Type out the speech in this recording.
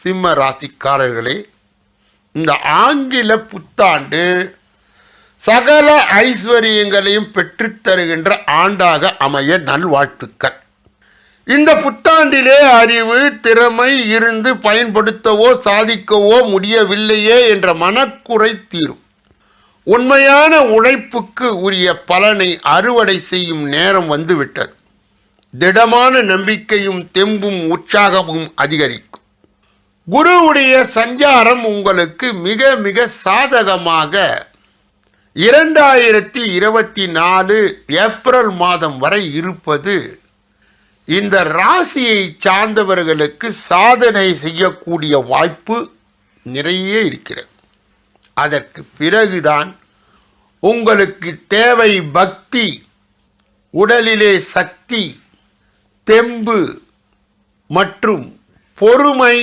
சிம்ம ராசிக்காரர்களே, இந்த ஆங்கில புத்தாண்டு சகல ஐஸ்வர்யங்களையும் பெற்றுத்தருகின்ற ஆண்டாக அமைய நல்வாழ்த்துக்கள். இந்த புத்தாண்டிலே அறிவு திறமை இருந்து பயன்படுத்தவோ சாதிக்கவோ முடியவில்லையே என்ற மனக்குறை தீரும். உண்மையான உழைப்புக்கு உரிய பலனை அறுவடை செய்யும் நேரம் வந்துவிட்டது. திடமான நம்பிக்கையும் தெம்பும் உற்சாகமும் அதிகரிக்கும். குருவுடைய சஞ்சாரம் உங்களுக்கு மிக மிக சாதகமாக 2024 ஏப்ரல் மாதம் வரை இருப்பது இந்த ராசியை சார்ந்தவர்களுக்கு சாதனை செய்யக்கூடிய வாய்ப்பு நிறைய இருக்கிறது. அதற்கு பிறகுதான் உங்களுக்கு தேவை பக்தி, உடலிலே சக்தி, தெம்பு மற்றும் பொறுமை